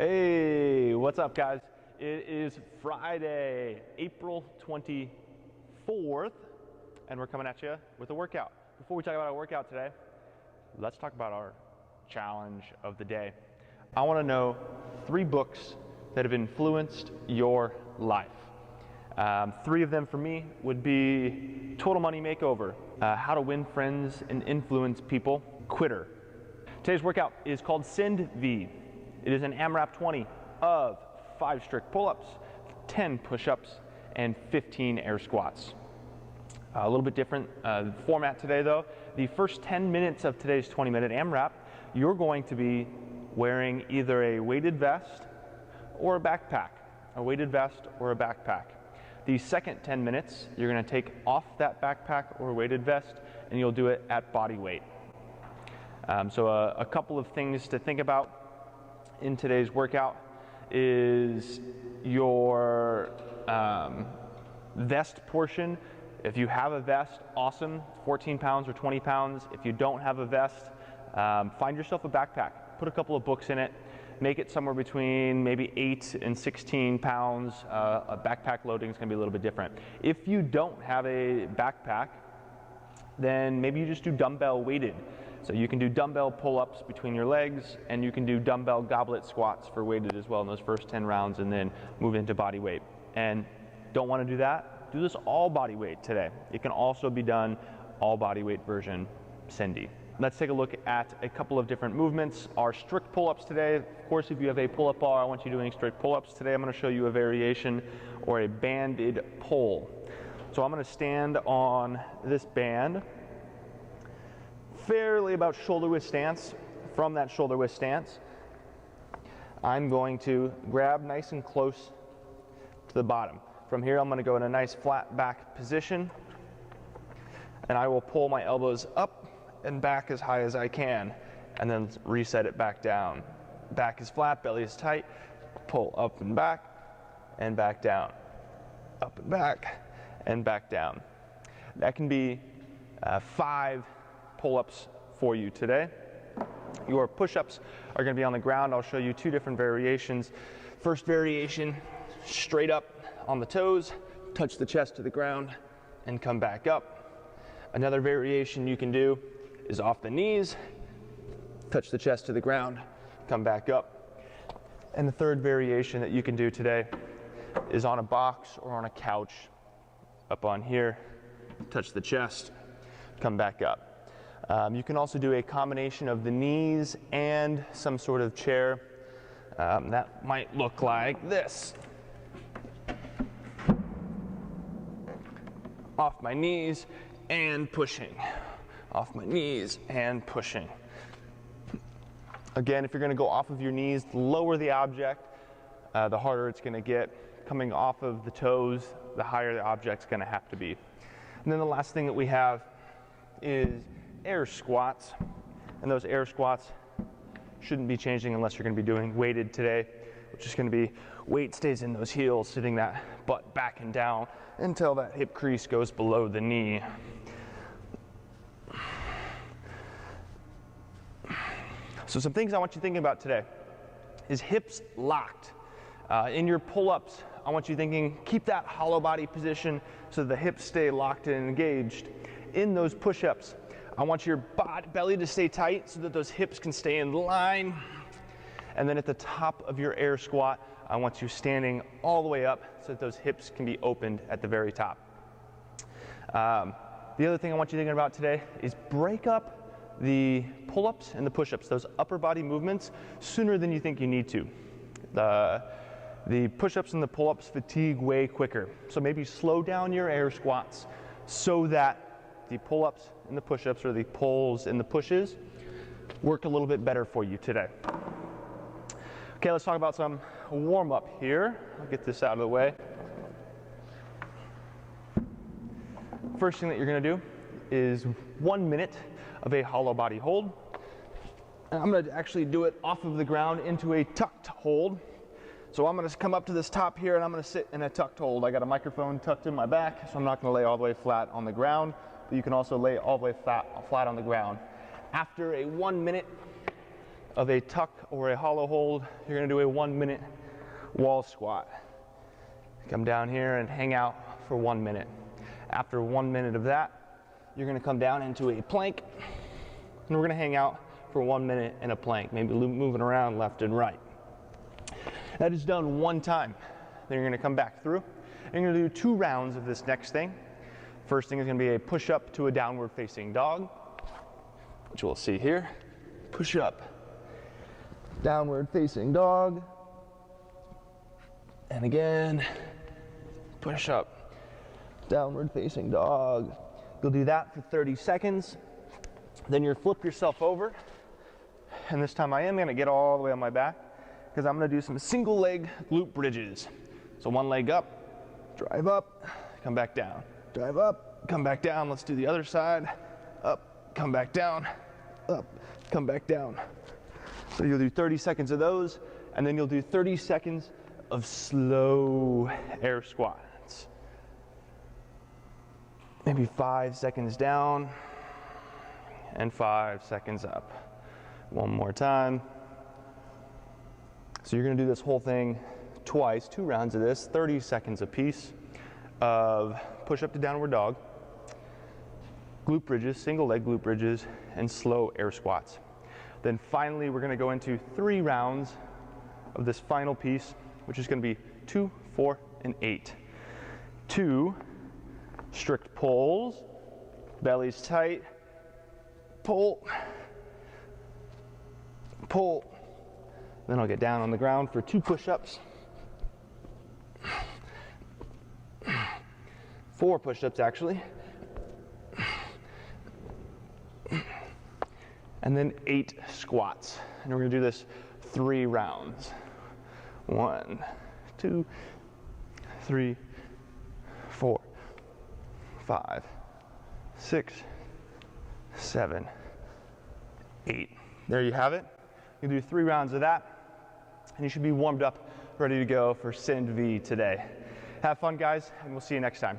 Hey, what's up guys? It is Friday, April 24th, and we're coming at you with a workout. Before we talk about our workout today, let's talk about our challenge of the day. I want to know 3 books that have influenced your life. 3 of them for me would be Total Money Makeover, How to Win Friends and Influence People, Quitter. Today's workout is called SugarWOD. It is an AMRAP 20 of 5 strict pull-ups, 10 push-ups, and 15 air squats. A little bit different format today though. The first 10 minutes of today's 20-minute AMRAP, you're going to be wearing either a weighted vest or a backpack. A weighted vest or a backpack. The second 10 minutes, you're going to take off that backpack or weighted vest and you'll do it at body weight. So a couple of things to think about in today's workout is your vest portion. If you have a vest, awesome, 14 pounds or 20 pounds. If you don't have a vest, find yourself a backpack. Put a couple of books in it. Make it somewhere between maybe 8 and 16 pounds. A backpack loading is going to be a little bit different. If you don't have a backpack, then maybe you just do dumbbell weighted. So you can do dumbbell pull-ups between your legs, and you can do dumbbell goblet squats for weighted as well in those first 10 rounds, and then move into body weight. And don't want to do that? Do this all body weight today. It can also be done all body weight version Cindy. Let's take a look at a couple of different movements. Our strict pull-ups today. Of course, if you have a pull-up bar, I want you doing strict pull-ups. Today I'm going to show you a variation or a banded pull. So I'm going to stand on this band, fairly about shoulder width stance. From that shoulder width stance, I'm going to grab nice and close to the bottom. From here, I'm going to go in a nice flat back position, and I will pull my elbows up and back as high as I can, and then reset it back down. Back is flat, belly is tight, pull up and back down, up and back down. That can be 5 pull-ups for you today. Your push-ups are going to be on the ground. I'll show you 2 different variations. First variation, straight up on the toes, touch the chest to the ground, and come back up. Another variation you can do is off the knees, touch the chest to the ground, come back up. And the third variation that you can do today is on a box or on a couch, up on here, touch the chest, come back up. You can also do a combination of the knees and some sort of chair. That might look like this. Off my knees and pushing. Off my knees and pushing. Again, if you're going to go off of your knees, the lower the object, the harder it's going to get. Coming off of the toes, the higher the object's going to have to be. And then the last thing that we have is air squats, and those air squats shouldn't be changing unless you're going to be doing weighted today, which is going to be weight stays in those heels, sitting that butt back and down until that hip crease goes below the knee. So some things I want you thinking about today is hips locked. In your pull-ups, I want you thinking, keep that hollow body position so the hips stay locked and engaged. In those push-ups, I want your belly to stay tight so that those hips can stay in line. And then at the top of your air squat, I want you standing all the way up so that those hips can be opened at the very top. The other thing I want you thinking about today is break up the pull-ups and the push-ups, those upper body movements, sooner than you think you need to. The push-ups and the pull-ups fatigue way quicker. So maybe slow down your air squats so that the pull-ups and the push-ups, or the pulls and the pushes, work a little bit better for you today. Okay, let's talk about some warm-up here. I'll get this out of the way. First thing that you're going to do is 1 minute of a hollow body hold. And I'm going to actually do it off of the ground into a tucked hold. So I'm going to come up to this top here, and I'm going to sit in a tucked hold. I got a microphone tucked in my back, so I'm not going to lay all the way flat on the ground. But you can also lay all the way flat on the ground. After a 1 minute of a tuck or a hollow hold, you're gonna do a 1 minute wall squat. Come down here and hang out for 1 minute. After 1 minute of that, you're gonna come down into a plank, and we're gonna hang out for 1 minute in a plank, maybe moving around left and right. That is done 1 time. Then you're gonna come back through, and you're gonna do 2 rounds of this next thing. First thing is gonna be a push up to a downward facing dog, which we'll see here. Push up, downward facing dog, and again, push up, downward facing dog. You'll do that for 30 seconds. Then you'll flip yourself over, and this time I am gonna get all the way on my back because I'm gonna do some single leg glute bridges. So 1 leg up, drive up, come back down, drive up, come back down. Let's do the other side. Up, come back down, up, come back down. So you'll do 30 seconds of those, and then you'll do 30 seconds of slow air squats. Maybe 5 seconds down and 5 seconds up. 1 more time. So you're gonna do this whole thing twice, 2 rounds of this, 30 seconds apiece of push up to downward dog, glute bridges, single leg glute bridges, and slow air squats. Then finally, we're gonna go into 3 rounds of this final piece, which is gonna be 2, 4, and 8. 2 strict pulls, belly's tight, pull, pull. Then I'll get down on the ground for 2 push-ups, 4 push-ups actually, and then 8 squats. And we're gonna do this 3 rounds. 1, 2, 3, 4, 5, 6, 7, 8. There you have it. You do 3 rounds of that, and you should be warmed up, ready to go for Send V today. Have fun, guys, and we'll see you next time.